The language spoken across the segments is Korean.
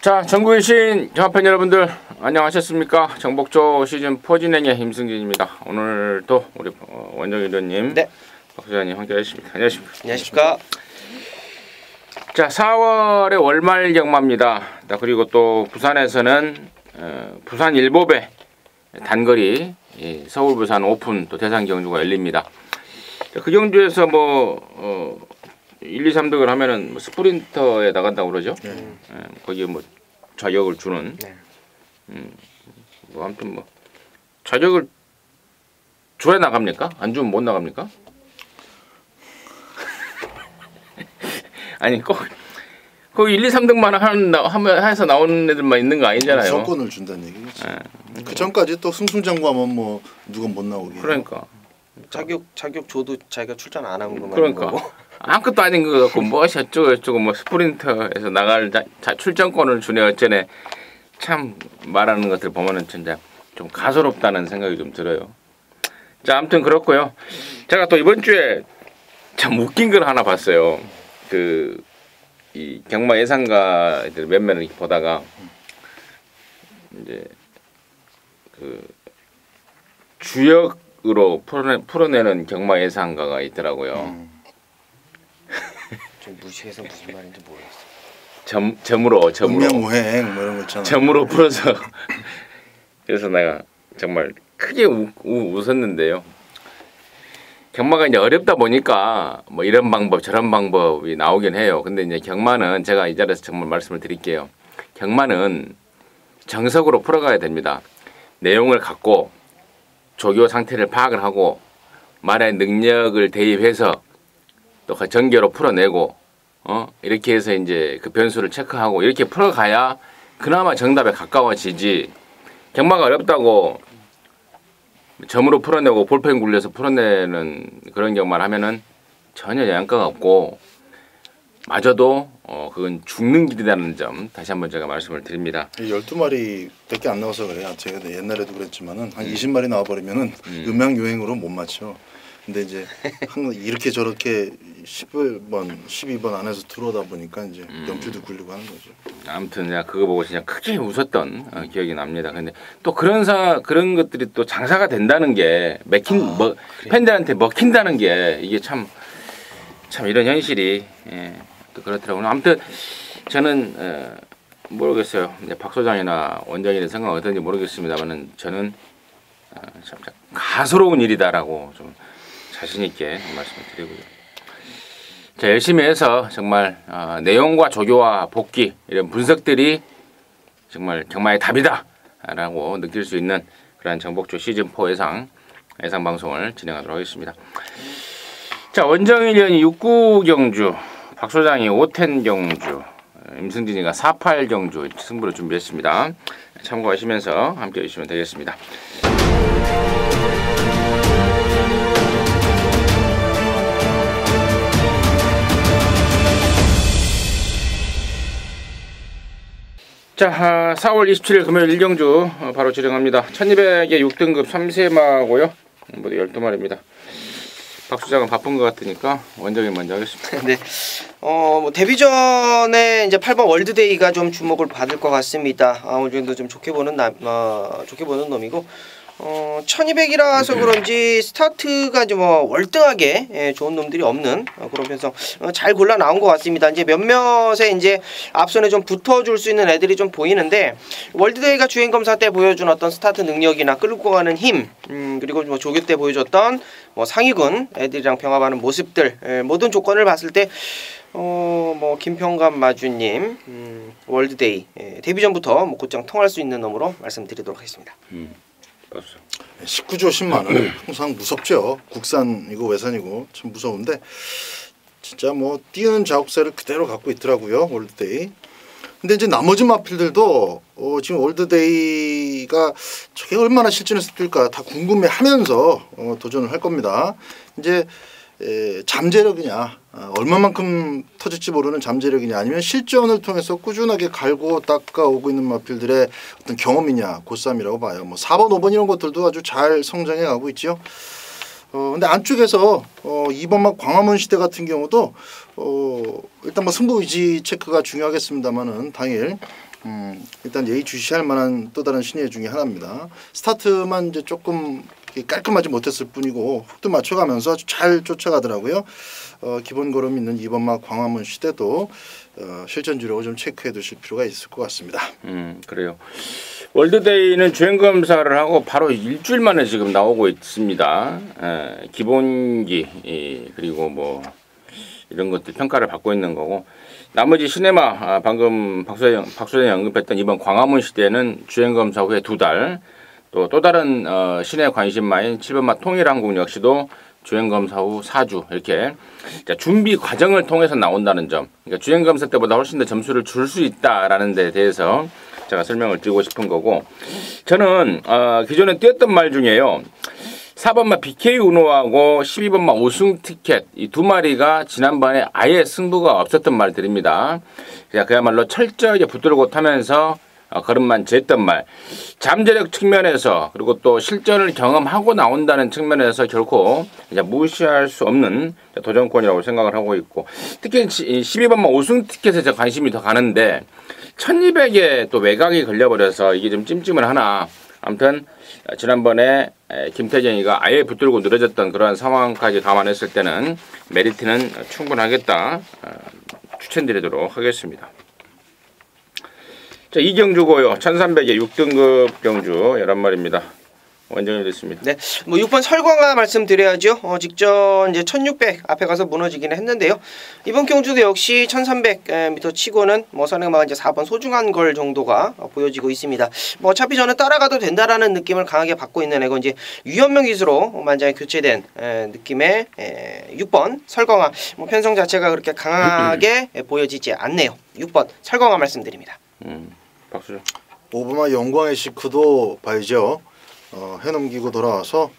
자, 전국의 시인 경합팬 여러분들 안녕하셨습니까? 정복조 시즌4 진행의 임승진입니다. 오늘도 우리 원정희 의원님, 네, 박 소장님 함께 하십니다. 안녕하십니까? 안녕하십니까? 자, 4월에 월말 경마입니다. 그리고 또 부산에서는 부산 일보배 단거리 서울 부산 오픈 또 대상 경주가 열립니다. 그 경주에서 1, 2, 3등을 하면은 스프린터에 나간다고 그러죠. 거기에 자격을 주는. 아무튼 자격을 줘야 나갑니까? 안 주면 못 나갑니까? 아니 꼭 거기 1, 2, 3등만 해서 나오는 애들만 있는 거 아니잖아요. 무조건을 준다는 얘기겠지. 그 전까지 또 승승장구하면 누가 못 나오게. 그러니까 자격 줘도 자기가 출전 안 하는 것만. 그러니까 아무것도 아닌 거 같고 어쩌고 스프린터에서 나갈 출전권을 주네 어쩌네. 참 말하는 것들 보면은 진짜 좀 가소롭다는 생각이 좀 들어요. 자, 아무튼 그렇고요. 제가 또 이번 주에 참 웃긴 걸 하나 봤어요. 이 경마 예상가들 몇몇 이렇게 보다가 이제 주역으로 풀어내는 경마 예상가가 있더라고요. 좀 무시해서 무슨 말인지 모르겠어. 점으로 운명우행 이런 거 있잖아. 점으로 풀어서 그래서 내가 정말 크게 웃었는데요. 경마가 이제 어렵다 보니까 이런 방법 저런 방법이 나오긴 해요. 근데 이제 경마는 제가 이 자리에서 정말 말씀을 드릴게요. 경마는 정석으로 풀어가야 됩니다. 내용을 갖고 조교 상태를 파악을 하고 말의 능력을 대입해서 또 전개로 풀어내고 이렇게 해서 이제 그 변수를 체크하고 이렇게 풀어가야 그나마 정답에 가까워지지. 경마가 어렵다고 점으로 풀어내고 볼펜 굴려서 풀어내는 그런 경우만 하면은 전혀 영향가가 없고 마저도 그건 죽는 길이라는 점 다시 한번 제가 말씀을 드립니다. 12마리밖에 안 나와서 그래요. 제가 옛날에도 그랬지만은 한 20마리 나와버리면은 음양유행으로 못 맞춰. 근데 이제 항상 이렇게 저렇게 10번, 12번 안에서 들어오다 보니까 이제 연필도 굴리고 하는 거죠. 아무튼 내가 그거 보고 진짜 크게 웃었던 기억이 납니다. 근데 또 그런 것들이 또 장사가 된다는 게 팬들한테 먹힌다는 게 이게 참 이런 현실이 또 그렇더라고요. 아무튼 저는 모르겠어요. 이제 박 소장이나 원장님의 생각 어떤지 모르겠습니다만은 저는 참 가소로운 일이다라고 좀 자신 있게 말씀을 드리고요. 자, 열심히 해서 정말 내용과 조교와 복귀 이런 분석들이 정말 경마의 답이다라고 느낄 수 있는 그런 정복조 시즌4 예상 방송을 진행하도록 하겠습니다. 자, 원정희 의원이 6구 경주, 박 소장이 5텐 경주, 임승진이가 4-8 경주 승부를 준비했습니다. 참고하시면서 함께 해주시면 되겠습니다. 자, 4월 27일 금요일 1경주 바로 진행합니다. 1200에 6등급 3세마고요. 모두 12마리입니다. 박 수장은 바쁜 것 같으니까 원장님 먼저 하겠습니다. 네, 데뷔 전에 이제 8번 월드데이가 좀 주목을 받을 것 같습니다. 어느 정도 좀 좋게 보는 놈이고, 1200이라서 그런지 스타트가 좀 월등하게 좋은 놈들이 없는 그런 편성 잘 골라 나온 것 같습니다. 이제 몇몇에 이제 앞선에 좀 붙어줄 수 있는 애들이 좀 보이는데 월드데이가 주행 검사 때 보여준 어떤 스타트 능력이나 끌고 가는 힘, 그리고 조교 때 보여줬던 상위군 애들이랑 병합하는 모습들, 모든 조건을 봤을 때 김평감 마주님 월드데이 데뷔 전부터 곧장 통할 수 있는 놈으로 말씀드리도록 하겠습니다. 19조 10만원 항상 무섭죠. 국산이고 외산이고 참 무서운데 진짜 띄우는 작업세를 그대로 갖고 있더라고요. 월드데이. 근데 이제 나머지 마필들도 지금 월드데이가 저게 얼마나 실전에서 뛸까 다 궁금해하면서 도전을 할 겁니다. 이제 잠재력이냐 얼마만큼 터질지 모르는 잠재력이냐 아니면 실전을 통해서 꾸준하게 갈고 닦아오고 있는 마필들의 어떤 경험이냐 고쌈이라고 봐요. 4번 5번 이런 것들도 아주 잘 성장해 가고 있죠. 근데 안쪽에서 2번 광화문 시대 같은 경우도 일단 승부 의지 체크가 중요하겠습니다만은 당일 일단 예의주시할 만한 또 다른 신예 중에 하나입니다. 스타트만 이제 조금 깔끔하지 못했을 뿐이고 훅도 맞춰가면서 아주 잘 쫓아가더라고요. 기본 걸음 있는 2번마 광화문 시대도 실전 주력을 좀 체크해 두실 필요가 있을 것 같습니다. 그래요. 월드데이는 주행 검사를 하고 바로 일주일 만에 지금 나오고 있습니다. 기본기 그리고 뭐 이런 것들 평가를 받고 있는 거고 나머지 시네마 방금 박소연이 언급했던 이번 광화문 시대는 주행 검사 후에 2달 또 다른 시내 관심마인 7번마 통일항공 역시도 주행 검사 후 4주 이렇게 준비 과정을 통해서 나온다는 점. 그러니까 주행 검사 때보다 훨씬 더 점수를 줄 수 있다라는 데 대해서 제가 설명을 드리고 싶은 거고 저는 기존에 뛰었던 말 중에요. 4번마 BK 우노하고 12번마 우승 티켓 이 두 마리가 지난번에 아예 승부가 없었던 말들입니다. 그야말로 철저하게 붙들고 타면서 걸음만 쟀던 말. 잠재력 측면에서 그리고 또 실전을 경험하고 나온다는 측면에서 결코 이제 무시할 수 없는 도전권이라고 생각을 하고 있고 특히 12번마 우승 티켓에 제 관심이 더 가는데 1200에 또 외곽이 걸려버려서 이게 좀 찜찜을 하나. 아무튼 지난번에 김태정이가 아예 붙들고 늘어졌던 그러한 상황까지 감안했을 때는 메리트는 충분하겠다 추천드리도록 하겠습니다. 자, 이 경주고요. 1300에 6등급 경주 11마리입니다. 완전히 됐습니다. 네, 뭐 6번 설광아 말씀드려야죠. 직전 이제 1600 앞에 가서 무너지긴 했는데요. 이번 경주도 역시 1300m 치고는 뭐 선행마가 이제 4번 소중한 걸 정도가 보여지고 있습니다. 뭐 어차피 저는 따라가도 된다라는 느낌을 강하게 받고 있는 애고 이제 유현명 기수로 만장에 교체된 느낌의 6번 설광아 뭐 편성 자체가 그렇게 강하게 보여지지 않네요. 6번 설광아 말씀드립니다. 박수죠. 5번마 영광의 시크도 봐야죠. 해넘기고 돌아와서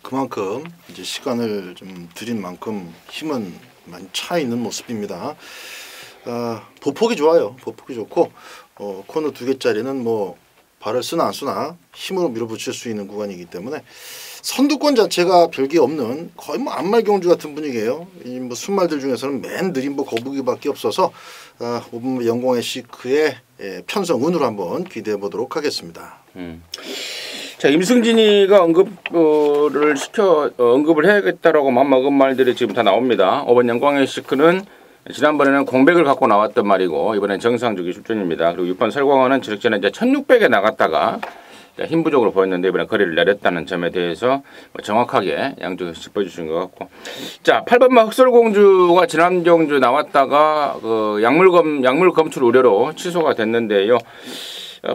그만큼 이제 시간을 좀 들인 만큼 힘은 많이 차 있는 모습입니다. 보폭이 좋아요. 보폭이 좋고 코너 2개짜리는 뭐 발을 쓰나 안 쓰나 힘으로 밀어붙일 수 있는 구간이기 때문에 선두권 자체가 별게 없는 거의 뭐 안말 경주 같은 분위기예요. 이 뭐 순말들 중에서는 맨 느린 뭐 거북이밖에 없어서 5번 영광의 시크의 편성운으로 한번 기대해 보도록 하겠습니다. 자, 임승진이가 언급을 해야겠다라고 맘먹은 말들이 지금 다 나옵니다. 5번 영광의 시크는 지난번에는 공백을 갖고 나왔던 말이고 이번엔 정상주기 출전입니다. 그리고 6번 설광원은 직전에 이제 1600에 나갔다가 힘 부족으로 보였는데 이번에 거리를 내렸다는 점에 대해서 정확하게 양쪽에서 짚어주신 것 같고 자 8번마 흑설공주가 지난 경주 나왔다가 그 약물 검출 우려로 취소가 됐는데요.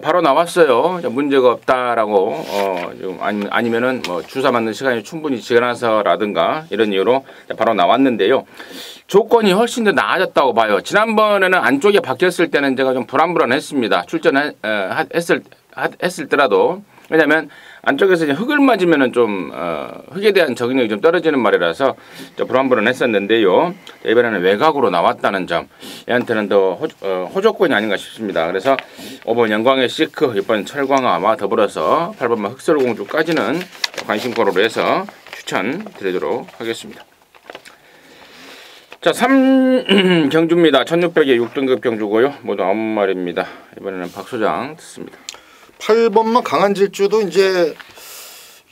바로 나왔어요. 문제가 없다라고 좀 아니면은 뭐 주사 맞는 시간이 충분히 지나서라든가 이런 이유로 바로 나왔는데요. 조건이 훨씬 더 나아졌다고 봐요. 지난번에는 안쪽에 박혔을 때는 제가 좀 불안했습니다. 했을 때라도 왜냐하면 안쪽에서 이제 흙을 맞으면은 좀 흙에 대한 적응력이 좀 떨어지는 말이라서 불안했었는데요. 이번에는 외곽으로 나왔다는 점 얘한테는 더 호조건이 아닌가 싶습니다. 그래서 5번 영광의 시크, 6번 철광아와 더불어서 8번마 흑설공주까지는 관심권으로 해서 추천드리도록 하겠습니다. 자, 3경주입니다. 1600에 6등급 경주고요. 모두 9마리입니다. 이번에는 박 소장 듣습니다. 8번마 강한 질주도 이제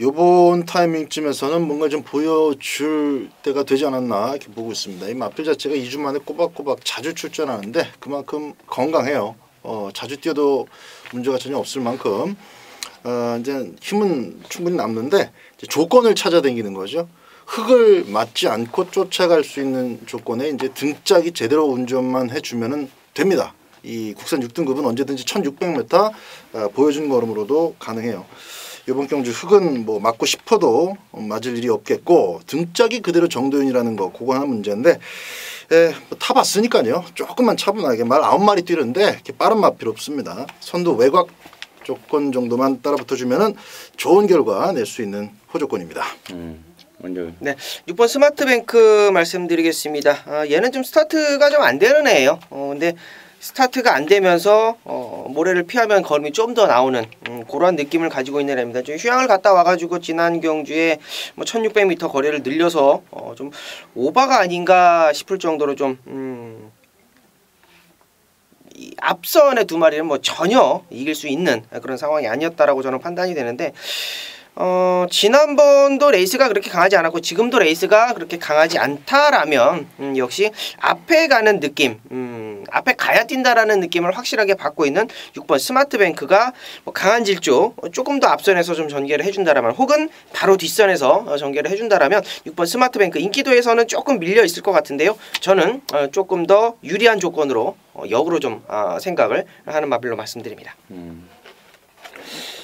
요번 타이밍쯤에서는 뭔가 좀 보여줄 때가 되지 않았나 이렇게 보고 있습니다. 이 마필 자체가 2주 만에 꼬박꼬박 자주 출전하는데 그만큼 건강해요. 자주 뛰어도 문제가 전혀 없을 만큼 이제 힘은 충분히 남는데 이제 조건을 찾아다니는 거죠. 흙을 맞지 않고 쫓아갈 수 있는 조건에 이제 등짝이 제대로 운전만 해주면은 됩니다. 이 국산 6등급은 언제든지 1600m 보여준 걸음으로도 가능해요. 이번 경주 흙은 뭐 맞고 싶어도 맞을 일이 없겠고 등짝이 그대로 정도윤이라는 거 그거 하나 문제인데 뭐 타봤으니까요. 조금만 차분하게 말 9마리 뛰는데 이렇게 빠른 맛 필요 없습니다. 선두 외곽 조건 정도만 따라붙어주면은 좋은 결과 낼 수 있는 호조건입니다. 네, 6번 스마트뱅크 말씀드리겠습니다. 얘는 좀 스타트가 좀 안 되는 애예요. 근데 스타트가 안 되면서 모래를 피하면 걸음이 좀 더 나오는 그런 느낌을 가지고 있는 애입니다. 좀 휴양을 갔다 와가지고 지난 경주에 뭐 1600m 거리를 늘려서 좀 오바가 아닌가 싶을 정도로 좀 앞선의 두 마리는 뭐 전혀 이길 수 있는 그런 상황이 아니었다라고 저는 판단이 되는데 지난번도 레이스가 그렇게 강하지 않았고 지금도 레이스가 그렇게 강하지 않다라면 역시 앞에 가는 느낌, 앞에 가야 뛴다라는 느낌을 확실하게 받고 있는 6번 스마트뱅크가 뭐 강한 질주 조금 더 앞선에서 좀 전개를 해준다라면 혹은 바로 뒷선에서 전개를 해준다라면 6번 스마트뱅크 인기도에서는 조금 밀려 있을 것 같은데요. 저는 조금 더 유리한 조건으로 역으로 좀 생각을 하는 마블로 말씀드립니다.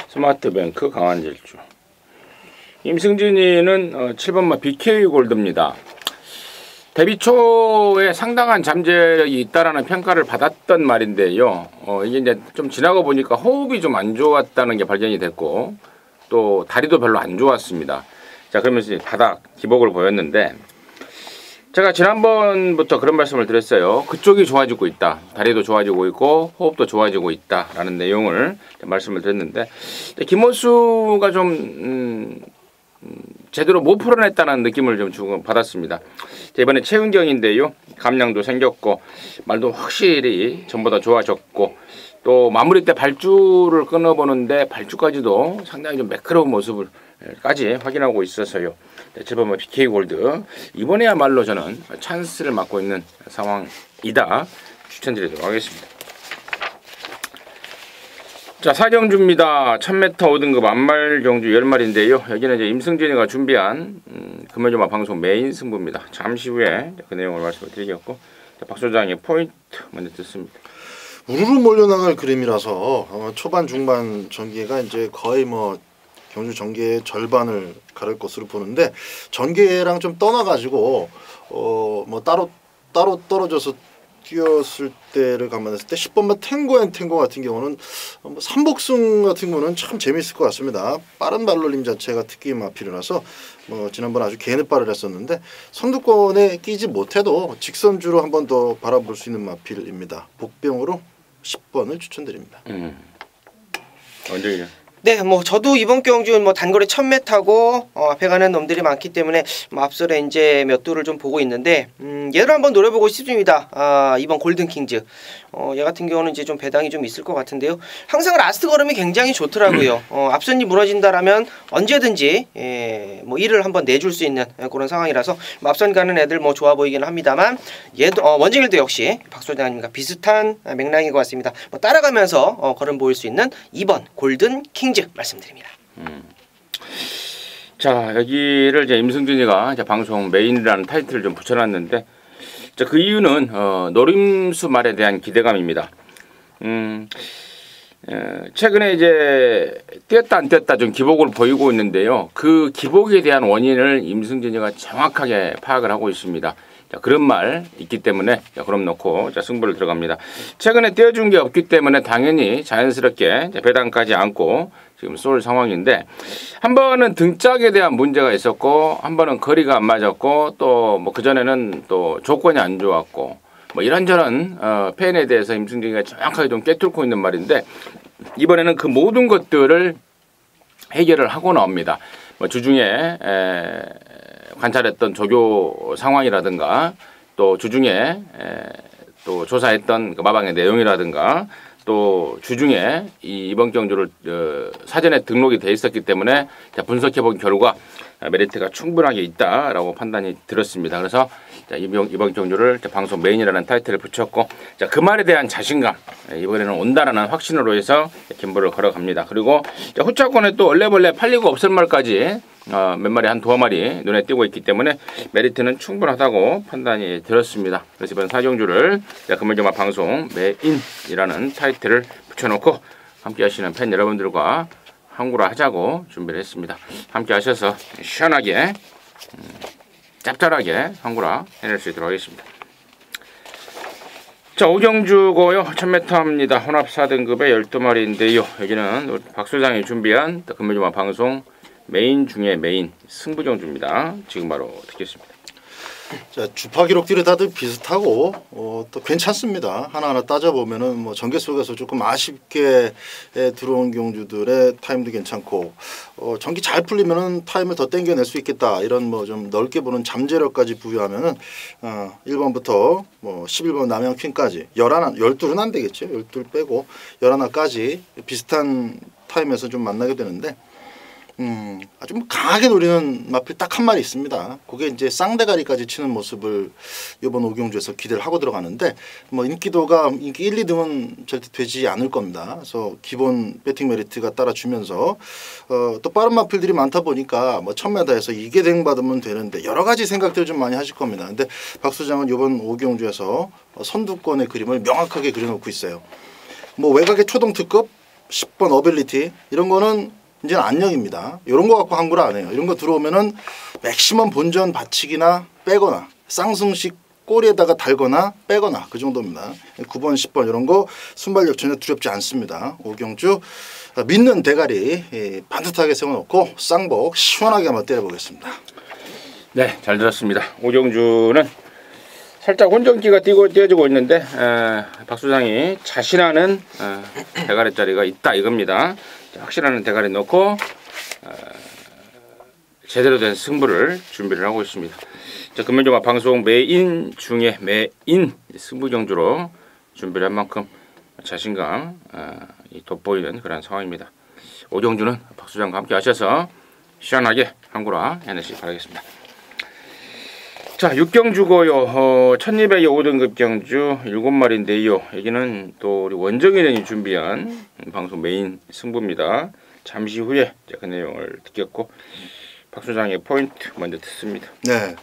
스마트뱅크 강한 질주. 임승진이는 7번마 BK 골드입니다. 데뷔 초에 상당한 잠재력이 있다라는 평가를 받았던 말인데요. 이게 이제 좀 지나고 보니까 호흡이 좀 안 좋았다는 게 발견이 됐고 또 다리도 별로 안 좋았습니다. 자, 그러면서 바닥 기복을 보였는데 제가 지난번부터 그런 말씀을 드렸어요. 그쪽이 좋아지고 있다. 다리도 좋아지고 있고 호흡도 좋아지고 있다라는 내용을 말씀을 드렸는데 김호수가 좀 제대로 못 풀어냈다는 느낌을 좀 주고 받았습니다. 이번에 최은경인데요. 감량도 생겼고 말도 확실히 전보다 좋아졌고 또 마무리 때 발주를 끊어보는데 발주까지도 상당히 좀 매끄러운 모습을까지 확인하고 있어서요. 7번마 BK 골드 이번에야말로 저는 찬스를 맞고 있는 상황이다 추천드리도록 하겠습니다. 자, 사경주입니다. 1000m 5등급 안말 경주 10마리인데요. 여기는 이제 임승진이가 준비한 금요일마 방송 메인 승부입니다. 잠시 후에 그 내용을 말씀을 드리겠고 박 소장의 포인트 먼저 듣습니다. 우르르 몰려나갈 그림이라서 초반 중반 전개가 이제 거의 뭐 경주 전개의 절반을 가를 것으로 보는데 전개랑 좀 떠나가지고 뭐 따로 떨어져서 뛰었을 때를 감안했을 때 10번마 탱고 같은 경우는 뭐 삼복승 같은 경우는 참 재미있을 것 같습니다. 빠른 발놀림 자체가 특기 마필이라서 뭐 지난번 아주 개느빠를 했었는데 선두권에 끼지 못해도 직선주로 한 번 더 바라볼 수 있는 마필입니다. 복병으로 10번을 추천드립니다. 언제냐? 네, 뭐 저도 이번 경주 뭐 단거리 1000m 타고 앞에 가는 놈들이 많기 때문에 뭐 앞서 이제 몇 두를 좀 보고 있는데 얘를 한번 노려보고 싶습니다. 이번 골든킹즈 얘 같은 경우는 이제 좀 배당이 좀 있을 것 같은데요. 항상 라스트 걸음이 굉장히 좋더라고요. 앞선이 무너진다라면 언제든지 뭐 이를 한번 내줄 수 있는 그런 상황이라서 뭐 앞선 가는 애들 뭐 좋아 보이긴 합니다만 얘도 원징일도 역시 박 소장님과 비슷한 맥락인 것 같습니다. 뭐 따라가면서 걸음 보일 수 있는 2번 골든킹즈 말씀드립니다. 자, 여기를 이제 임승준이가 이제 방송 메인이라는 타이틀을 좀 붙여놨는데, 자, 그 이유는 노림수 말에 대한 기대감입니다. 최근에 이제 뛰었다 안 뛰었다 좀 기복을 보이고 있는데요. 그 기복에 대한 원인을 임승준이가 정확하게 파악을 하고 있습니다. 자, 그런 말 있기 때문에 자, 그럼 놓고 자, 승부를 들어갑니다. 최근에 떼어준 게 없기 때문에 당연히 자연스럽게 배당까지 안고 지금 쏠 상황인데 한 번은 등짝에 대한 문제가 있었고 한 번은 거리가 안 맞았고 또 뭐 그전에는 또 조건이 안 좋았고 뭐 이런저런 팬에 대해서 임승준이가 정확하게 좀 꿰뚫고 있는 말인데 이번에는 그 모든 것들을 해결을 하고 나옵니다. 뭐 주중에 관찰했던 조교 상황이라든가 또 주중에 또 조사했던 그 마방의 내용이라든가 또 주중에 이번 경주를 사전에 등록이 돼 있었기 때문에 분석해본 결과 메리트가 충분하게 있다라고 판단이 들었습니다. 그래서 이번 경주를 방송 메인이라는 타이틀을 붙였고 그 말에 대한 자신감 이번에는 온다라는 확신으로 해서 김보를 걸어갑니다. 그리고 후차권에 또 얼레벌레 팔리고 없을 말까지 몇 마리 한 두어 마리 눈에 띄고 있기 때문에 메리트는 충분하다고 판단이 들었습니다. 그래서 이번 사경주를 금요일마 방송 메인이라는 타이틀을 붙여놓고 함께 하시는 팬 여러분들과 항구라 하자고 준비를 했습니다. 함께 하셔서 시원하게 짭짤하게 항구라 해낼 수 있도록 하겠습니다. 자, 오경주고요. 1000m입니다. 혼합 4등급의 12마리인데요. 여기는 우리 박 소장이 준비한 금요일마 방송 메인 중에 메인 승부경주입니다. 지금 바로 듣겠습니다. 자, 주파 기록들이 다들 비슷하고 또 괜찮습니다. 하나하나 따져보면은 뭐 전개 속에서 조금 아쉽게 들어온 경주들의 타임도 괜찮고 전기 잘 풀리면은 타임을 더 땡겨낼 수 있겠다. 이런 뭐 좀 넓게 보는 잠재력까지 부여하면은 1번부터 뭐 11번 남양 퀸까지 12은 안 되겠죠. 12 빼고 11까지 비슷한 타임에서 좀 만나게 되는데 아주 뭐 강하게 노리는 마필 딱 한 마리 있습니다. 그게 이제 쌍대가리까지 치는 모습을 이번 오경주에서 기대를 하고 들어가는데 뭐 인기도가 인기 1, 2등은 절대 되지 않을 겁니다. 그래서 기본 배팅 메리트가 따라주면서 또 빠른 마필들이 많다 보니까 뭐 1000m에서 2개댕 받으면 되는데 여러 가지 생각들을 좀 많이 하실 겁니다. 근데 박 소장은 이번 오경주에서 선두권의 그림을 명확하게 그려놓고 있어요. 뭐 외곽의 초동 특급 10번 어빌리티 이런 거는 이제는 안녕입니다. 이런 거 갖고 항구를 안 해요. 이런 거 들어오면은 맥시멈 본전 받치기나 빼거나 쌍승식 꼬리에다가 달거나 빼거나 그 정도입니다. 9번 10번 이런 거 순발력 전혀 두렵지 않습니다. 오경주 믿는 대가리 반듯하게 세워놓고 쌍복 시원하게 한번 때려보겠습니다. 네, 잘 들었습니다. 오경주는 살짝 혼전기가 띄어지고 있는데 박 소장이 자신하는 대가리 자리가 있다 이겁니다. 확실한 대가리 넣고 제대로 된 승부를 준비를 하고 있습니다. 자, 금연종합 방송 메인 중에 메인 승부 경주로 준비를 한 만큼 자신감 돋보이는 그런 상황입니다. 오경주는 박 소장과 함께 하셔서 시원하게 항구라 해내시기 바라겠습니다. 자, 6경주고요. 1200의 5등급 경주 7마리인데요. 여기는 또 우리 원정일행이 준비한 방송 메인 승부입니다. 잠시 후에 그 내용을 듣겠고 박 소장의 포인트 먼저 듣습니다. 네.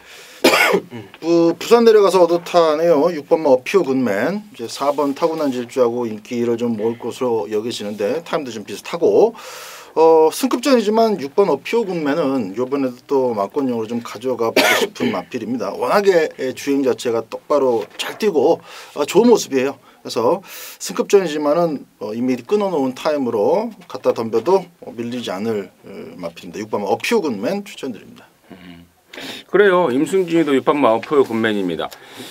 부산 내려가서 얻어타네요. 6번 어피오 굿맨, 이제 4번 타고난 질주하고 인기를 좀 모을 것으로 여겨지는데 타임도 좀 비슷하고 승급전이지만 6번 어피오 굿맨은 이번에도 또 막권용으로 좀 가져가 보고 싶은 마필입니다. 워낙에 주행 자체가 똑바로 잘 뛰고 좋은 모습이에요. 그래서 승급전이지만은 이미 끊어놓은 타임으로 갖다 덤벼도 밀리지 않을 마필입니다. 6번 어피오 굿맨 추천드립니다. 그래요. 임승진이도 6번 어피오 굿맨입니다.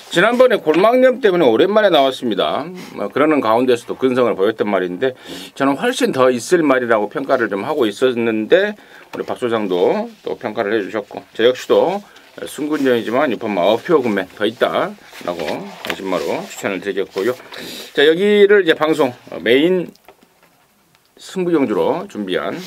지난번에 골막염 때문에 오랜만에 나왔습니다. 그러는 가운데서도 근성을 보였단 말인데 저는 훨씬 더 있을 말이라고 평가를 좀 하고 있었는데 우리 박 소장도 또 평가를 해주셨고 저 역시도 승군전이지만 6번 어피오 굿맨 더 있다라고 진심으로 추천을 드렸고요. 자, 여기를 이제 방송 메인 승부 경주로 준비한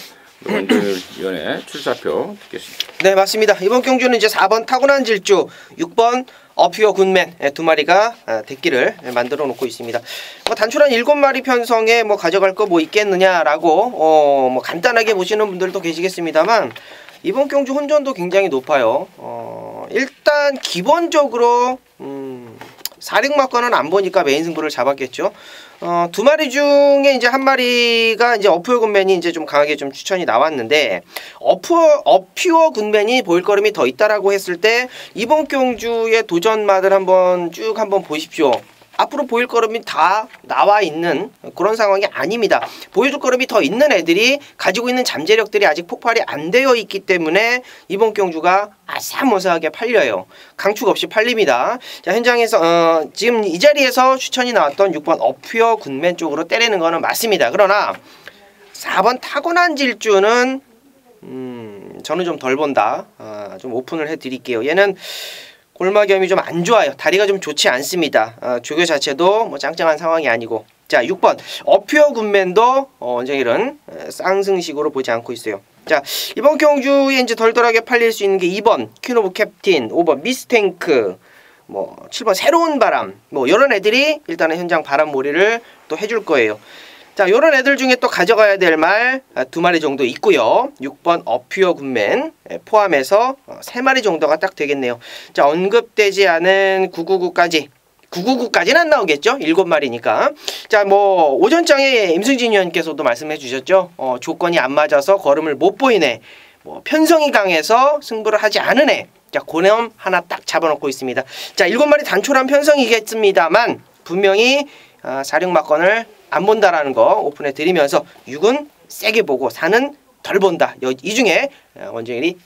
원정일위원회 출사표 듣겠습니다. 네, 맞습니다. 이번 경주는 이제 4번 타고난 질주, 6번 어피어 굿맨 두 마리가 대끼를 만들어 놓고 있습니다. 뭐 단출한 7마리 편성에 뭐 가져갈 거 뭐 있겠느냐라고 뭐 간단하게 보시는 분들도 계시겠습니다만 이번 경주 혼전도 굉장히 높아요. 일단 기본적으로 4륙막권은 안 보니까 메인 승부를 잡았겠죠. 두 마리 중에 이제 한 마리가 이제 어퓨어 굿맨이 이제 좀 강하게 좀 추천이 나왔는데 어퓨어 굿맨이 보일 거름이 더 있다라고 했을 때 이번 경주의 도전마들 한번 보십시오. 앞으로 보일 거름이 다 나와 있는 그런 상황이 아닙니다. 보여줄 거름이 더 있는 애들이 가지고 있는 잠재력들이 아직 폭발이 안 되어 있기 때문에 이번 경주가 아사모사하게 팔려요. 강축 없이 팔립니다. 자, 현장에서 지금 이 자리에서 추천이 나왔던 6번 어퓨어 굿맨 쪽으로 때리는 거는 맞습니다. 그러나 4번 타고난 질주는 저는 좀 덜 본다. 좀 오픈을 해드릴게요. 얘는 골막염이 좀 안 좋아요. 다리가 좀 좋지 않습니다. 조교 자체도 뭐 짱짱한 상황이 아니고. 자, 6번 어퓨어 굿맨도 원정일은 쌍승식으로 보지 않고 있어요. 자, 이번 경주에 이제 덜덜하게 팔릴 수 있는 게 2번 퀸 오브 캡틴, 5번 미스탱크, 뭐 7번 새로운 바람, 뭐 이런 애들이 일단은 현장 바람몰이를 또 해줄 거예요. 자, 요런 애들 중에 또 가져가야 될 말 2마리 정도 있고요. 6번 어퓨어 굿맨 포함해서 3마리 정도가 딱 되겠네요. 자, 언급되지 않은 999까지는 안 나오겠죠? 7마리니까. 자, 뭐 오전장에 임승진 위원께서도 말씀해 주셨죠. 조건이 안 맞아서 걸음을 못 보이네. 뭐 편성이 강해서 승부를 하지 않은 애. 자, 고놈 하나 딱 잡아놓고 있습니다. 자, 7마리 단촐한 편성이겠습니다만 분명히 4륙막권을 안 본다라는 거 오픈해 드리면서 6은 세게 보고 4는 덜 본다. 이 중에 원정일이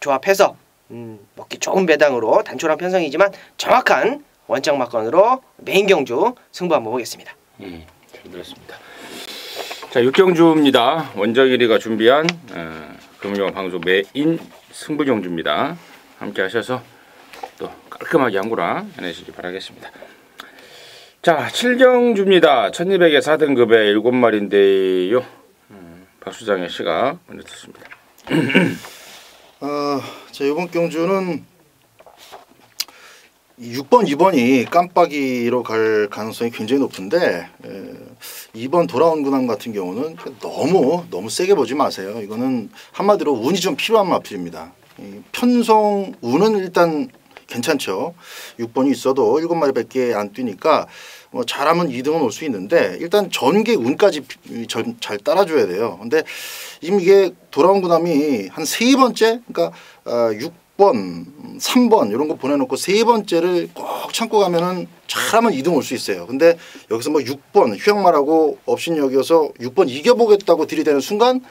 조합해서 먹기 좋은 배당으로 단촐한 편성이지만 정확한 원적 막건으로 메인 경주 승부 한번 보겠습니다. 잘 들었습니다. 자, 6경주입니다. 원정 1위가 준비한 금융 방송 메인 승부 경주입니다. 함께 하셔서 또 깔끔하게 한구라 해내시기 바라겠습니다. 자, 7경주입니다. 1200에 4등급의 7마리인데요. 박수장의 시가 먼저 듣습니다. 자, 이번 경주는 6번, 2번이 깜빡이로 갈 가능성이 굉장히 높은데 2번 돌아온 군함 같은 경우는 너무 세게 보지 마세요. 이거는 한마디로 운이 좀 필요한 마필입니다. 편성 운은 일단 괜찮죠. 6번이 있어도 7마리밖에 안 뛰니까 뭐 잘하면 2등은 올 수 있는데 일단 전개 운까지 잘 따라줘야 돼요. 근데 지금 이게 돌아온 군함이 한 3번째, 그러니까 6번, 3번 이런 거 보내놓고 3번째를 꼭 참고 가면은 잘하면 2등 올 수 있어요. 근데 여기서 뭐 6번 휴양말하고 업신여기여서 6번 이겨보겠다고 들이대는 순간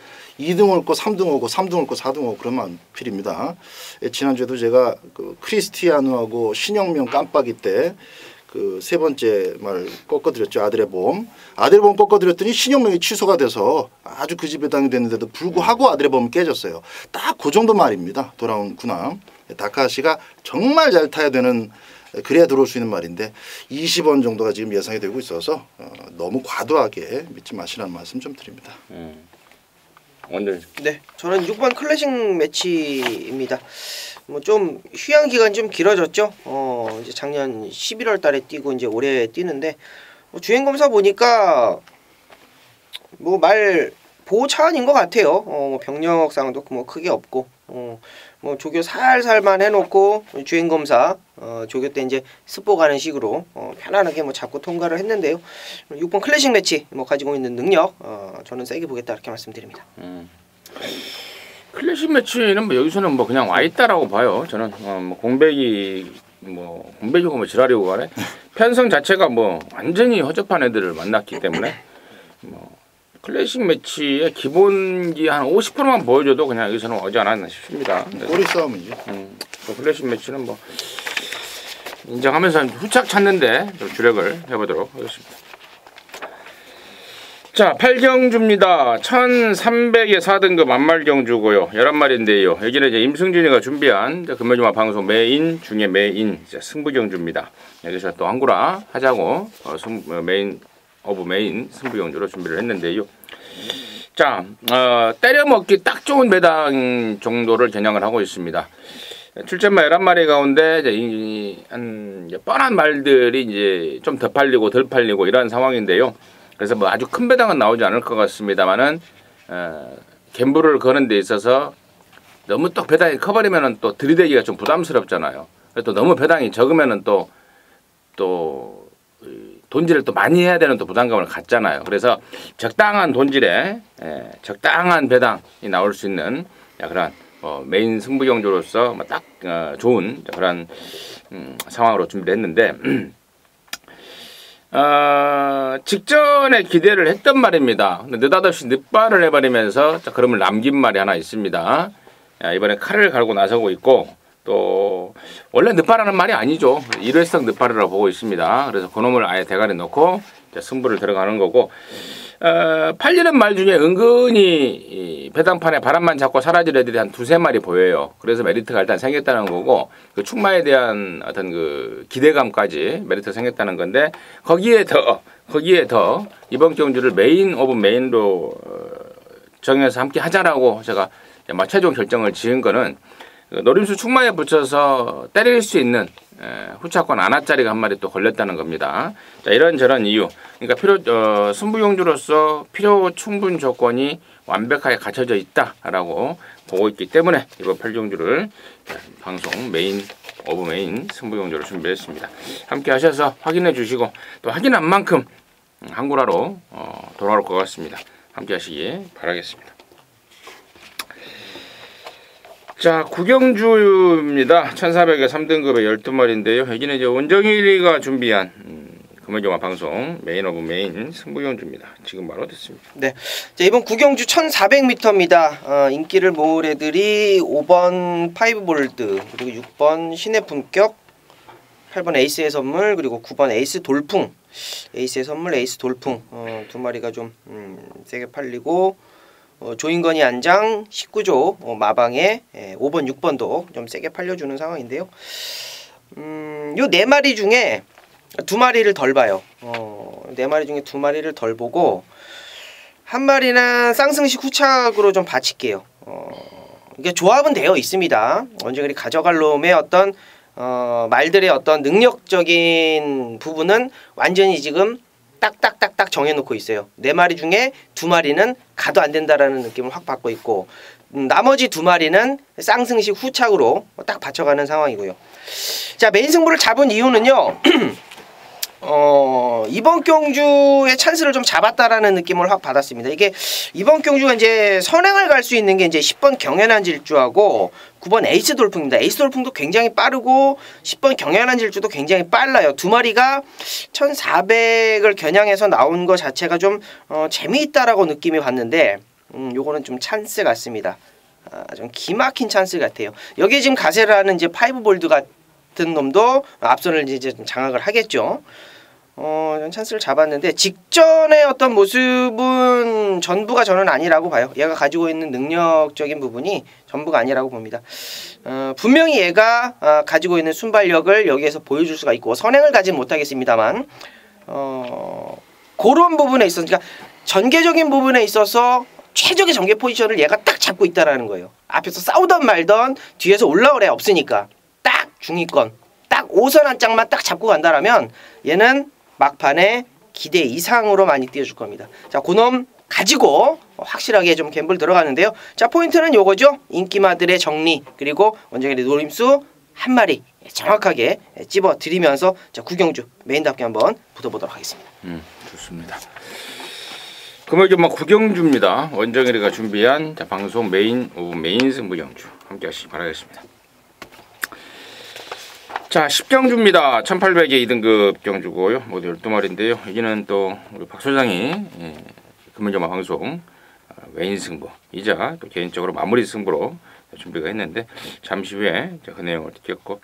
2등 올 거 3등 오고 3등 올 거 4등 오고 그러면 필입니다. 지난주에도 제가 그 크리스티아누하고 신영명 깜빡이 때 그 3번째 말 꺾어드렸죠. 아드레봄 꺾어드렸더니 신영명이 취소가 돼서 아주 그 집에 당이 됐는데도 불구하고 아드레봄이 깨졌어요. 딱 그 정도 말입니다. 돌아온 군함 다카시가 정말 잘 타야 되는, 그래야 들어올 수 있는 말인데 20원 정도가 지금 예상이 되고 있어서 너무 과도하게 믿지 마시라는 말씀 좀 드립니다. 오늘 네, 저는 6번 클래식 매치입니다. 뭐 좀 휴양 기간 좀 길어졌죠. 이제 작년 11월 달에 뛰고 이제 올해 뛰는데 주행 검사 보니까 뭐 말 보호 차원인 것 같아요. 뭐 병력상도 뭐 크게 없고 뭐 조교 살살만 해놓고 주행 검사 조교 때 이제 스포 가는 식으로 편안하게 뭐 잡고 통과를 했는데요. 6번 클래식 매치 뭐 가지고 있는 능력 저는 세게 보겠다 이렇게 말씀드립니다. 클래식 매치는 뭐 여기서는 뭐 그냥 와 있다라고 봐요. 저는 뭐 공백이고 뭐 지랄이고 간에 편성 자체가 뭐 완전히 허접한 애들을 만났기 때문에 뭐 클래식 매치의 기본기 한 50%만 보여줘도 그냥 여기서는 오지 않았나 싶습니다. 꼬리 싸움이죠. 클래식 매치는 뭐 인정하면서 후착 찾는데 좀 주력을 해보도록 하겠습니다. 자, 8경주입니다. 1300에 4등급 만말경주고요. 11마리인데요. 여기는 이제 임승준이가 준비한 금요일마 방송 메인 중에 메인 승부경주입니다. 여기서 또 한구라 하자고 메인 오브 메인 승부경주로 준비를 했는데요. 자, 때려먹기 딱 좋은 배당 정도를 겨냥을 하고 있습니다. 출전마 11마리 가운데 이제 뻔한 말들이 이제 좀 더 팔리고 덜 팔리고 이런 상황인데요. 그래서 뭐 아주 큰 배당은 나오지 않을 것 같습니다만은 갬블을 거는 데 있어서 너무 또 배당이 커버리면은 또 들이대기가 좀 부담스럽잖아요. 또 너무 배당이 적으면은 또 돈질을 또 많이 해야 되는 또 부담감을 갖잖아요. 그래서 적당한 돈질에 적당한 배당이 나올 수 있는 그런 메인 승부경주로서 딱 좋은 그런 상황으로 준비를 했는데 직전에 기대를 했던 말입니다. 근데 느닷없이 늦발을 해버리면서 그럼을 남긴 말이 하나 있습니다. 이번에 칼을 갈고 나서고 있고 또 원래 늦발하는 말이 아니죠. 일회성 늦발이라고 보고 있습니다. 그래서 그놈을 아예 대가리 놓고 승부를 들어가는 거고 팔리는 말 중에 은근히 배당판에 바람만 잡고 사라질 애들이 한 2-3마리 보여요. 그래서 메리트가 일단 생겼다는 거고 그 충마에 대한 어떤 그 기대감까지 메리트가 생겼다는 건데 거기에 더 이번 경주를 메인 오브 메인으로 정해서 함께 하자라고 제가 최종 결정을 지은 거는 노림수 충마에 붙여서 때릴 수 있는 후차권 안하짜리가 한 마리 또 걸렸다는 겁니다. 자, 이런저런 이유. 그러니까 승부용주로서 필요 충분 조건이 완벽하게 갖춰져 있다라고 보고 있기 때문에 이번 8경주를 방송 메인 오브 메인 승부용주로 준비했습니다. 함께 하셔서 확인해 주시고 또 확인한 만큼 한구라로 돌아올 것 같습니다. 함께 하시기 바라겠습니다. 자, 9경주입니다. 1400에 3등급의 12마리인데요. 여기는 이제 원정일이가 준비한 금요일경마 방송 메인 오브 메인 승부경주입니다. 지금 바로 됐습니다. 네, 자, 이번 구경주 1400m입니다. 인기를 모을 애들이 5번 파이브볼드, 그리고 6번 신의 품격, 8번 에이스의 선물, 그리고 9번 에이스 돌풍. 에이스의 선물, 에이스 돌풍. 두 마리가 좀 세게 팔리고, 조인건이 안장 19조 마방에 5번, 6번도 좀 세게 팔려주는 상황인데요. 요 네 마리 중에 두 마리를 덜 봐요. 네 마리 중에 두 마리를 덜 보고 한 마리는 쌍승식 후착으로 좀 바칠게요. 이게 조합은 되어 있습니다. 언제 그리 가져갈 놈의 어떤 말들의 어떤 능력적인 부분은 완전히 지금 딱딱딱딱 정해놓고 있어요. 네 마리 중에 두 마리는 가도 안 된다라는 느낌을 확 받고 있고 나머지 두 마리는 쌍승식 후착으로 딱 받쳐가는 상황이고요. 자, 메인 승부를 잡은 이유는요. 이번 경주의 찬스를 좀 잡았다라는 느낌을 확 받았습니다. 이게 이번 경주가 이제 선행을 갈 수 있는 게 이제 10번 경연한 질주하고 9번 에이스 돌풍입니다. 에이스 돌풍도 굉장히 빠르고 10번 경연한 질주도 굉장히 빨라요. 두 마리가 1400을 겨냥해서 나온 것 자체가 좀 재미있다라고 느낌이 봤는데 요거는 좀 찬스 같습니다. 좀 기막힌 찬스 같아요. 여기에 지금 가세를 하는 이제 파이브볼드 같은 놈도 앞선을 이제 좀 장악을 하겠죠. 찬스를 잡았는데 직전의 어떤 모습은 전부가 저는 아니라고 봐요. 얘가 가지고 있는 능력적인 부분이 전부가 아니라고 봅니다. 분명히 얘가 가지고 있는 순발력을 여기에서 보여줄 수가 있고 선행을 가진 못하겠습니다만 그런 부분에 있어서 그러니까 전개적인 부분에 있어서 최적의 전개 포지션을 얘가 딱 잡고 있다라는 거예요. 앞에서 싸우던 말던 뒤에서 올라올 애 없으니까 딱 중위권 딱 5선 한 짝만 딱 잡고 간다라면 얘는 막판에 기대 이상으로 많이 띄워줄 겁니다. 자, 그놈 가지고 확실하게 좀 갬블 들어가는데요. 자, 포인트는 요거죠. 인기마들의 정리 그리고 원정일의 노림수 한 마리 정확하게 찝어드리면서 자, 구경주 메인답게 한번 붙어보도록 하겠습니다. 좋습니다. 금요일경마 구경주입니다. 원정일이가 준비한 자, 방송 메인 오브 메인 승부경주 함께 하시기 바라겠습니다. 자, 10경주입니다. 1800의 2등급 경주고요. 모두 12마리인데요. 여기는 또 우리 박 소장이 금요일경마 방송 메인 승부이자 또 개인적으로 마무리 승부로 준비가 했는데 잠시 후에 그 내용을 듣겠고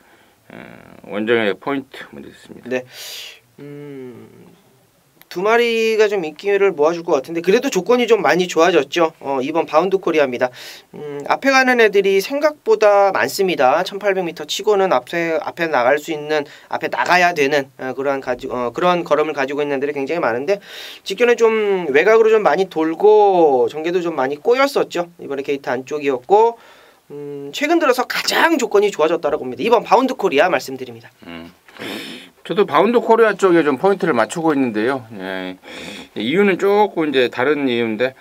원정의 포인트 먼저 듣습니다. 네. 두 마리가 좀 인기를 모아줄 것 같은데 그래도 조건이 좀 많이 좋아졌죠. 이번 바운드 코리아입니다. 앞에 가는 애들이 생각보다 많습니다. 1800m 치고는 앞에 나갈 수 있는 앞에 나가야 되는 그런 걸음을 가지고 있는 애들이 굉장히 많은데 직전에 좀 외곽으로 좀 많이 돌고 전개도 좀 많이 꼬였었죠. 이번에 게이트 안쪽이었고 최근 들어서 가장 조건이 좋아졌다고 봅니다. 이번 바운드 코리아 말씀드립니다. 저도 바운드 코리아 쪽에 좀 포인트를 맞추고 있는데요. 예. 이유는 조금 이제 다른 이유인데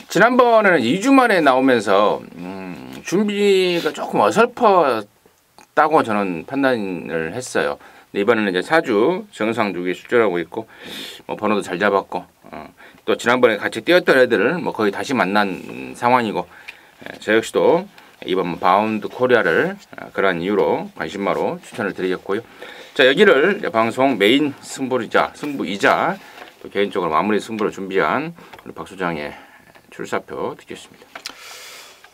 지난번에는 2주 만에 나오면서 준비가 조금 어설펐다고 저는 판단을 했어요. 근데 이번에는 이제 4주 정상 주기에 출전하고 있고 뭐 번호도 잘 잡았고 또 지난번에 같이 뛰었던 애들을 뭐 거의 다시 만난 상황이고 저 역시도 이번 바운드 코리아를 그러한 이유로 관심마로 추천을 드리겠고요. 자, 여기를 방송 메인 승부이자 또 개인적으로 마무리 승부를 준비한 우리 박 소장의 출사표 듣겠습니다.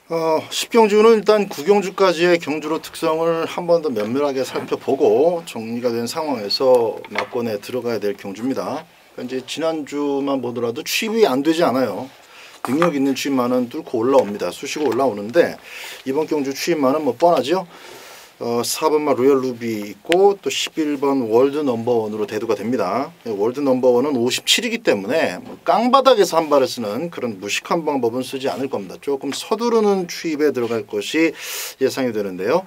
10경주는 일단 9경주까지의 경주로 특성을 한 번 더 면밀하게 살펴보고 정리가 된 상황에서 막권에 들어가야 될 경주입니다. 그러니까 이제 지난주만 보더라도 취입이 안 되지 않아요. 능력 있는 취입만은 뚫고 올라옵니다. 수시고 올라오는데 이번 경주 취입만은 뭐 뻔하죠. 4번마 로열 루비 있고 또 11번 월드 넘버원으로 대두가 됩니다. 월드 넘버원은 57이기 때문에 뭐 깡바닥에서 한 발을 쓰는 그런 무식한 방법은 쓰지 않을 겁니다. 조금 서두르는 취입에 들어갈 것이 예상이 되는데요.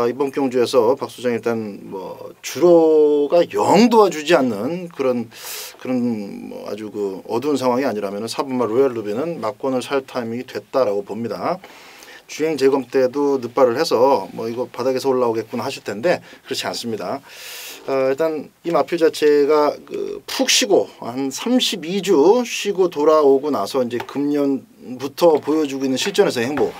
이번 경주에서 박 소장이 일단 뭐 주로가 영 도와주지 않는 그런 뭐 아주 그 어두운 상황이 아니라면 4번마 로열 루비는 막권을 살 타이밍이 됐다라고 봅니다. 주행 재검 때도 늦발을 해서 뭐 이거 바닥에서 올라오겠구나 하실 텐데 그렇지 않습니다. 일단 이 마필 자체가 푹 쉬고 한 32주 쉬고 돌아오고 나서 이제 금년부터 보여주고 있는 실전에서의 행보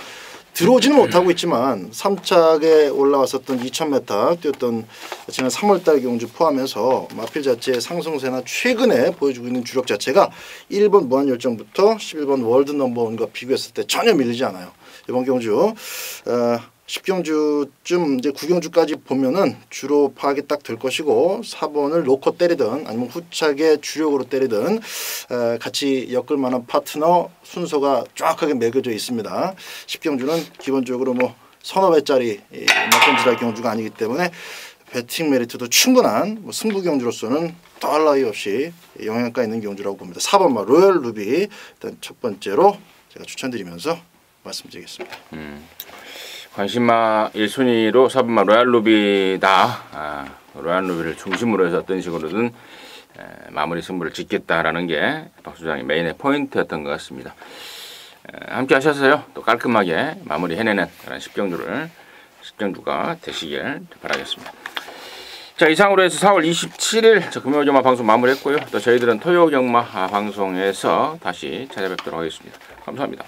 들어오지는 못하고 있지만 3착에 올라왔었던 2,000m 뛰었던 지난 3월달 경주 포함해서 마필 자체의 상승세나 최근에 보여주고 있는 주력 자체가 1번 무한열정부터 11번 월드 넘버원과 비교했을 때 전혀 밀리지 않아요. 이번 경주 10경주쯤 이제 9경주까지 보면은 주로 파악이 딱 될 것이고 4번을 놓고 때리든 아니면 후착에 주력으로 때리든 같이 엮을 만한 파트너 순서가 정확하게 매겨져 있습니다. 10경주는 기본적으로 뭐 서너 배짜리 막건지랄 경주가 아니기 때문에 배팅 메리트도 충분한 뭐 승부 경주로서는 더할 나위 없이 영향가 있는 경주라고 봅니다. 4번 로열 루비 일단 첫 번째로 제가 추천드리면서 말씀드리겠습니다. 관심마 1순위로 4번마 로얄루비다. 로얄루비를 중심으로 해서 어떤 식으로든 마무리 승부를 짓겠다라는 게 박 소장의 메인의 포인트였던 것 같습니다. 함께 하셔서요. 또 깔끔하게 마무리 해내는 그런 10경주가 되시길 바라겠습니다. 자, 이상으로 해서 4월 27일 금요 경마 방송 마무리했고요. 또 저희들은 토요 경마 방송에서 다시 찾아뵙도록 하겠습니다. 감사합니다.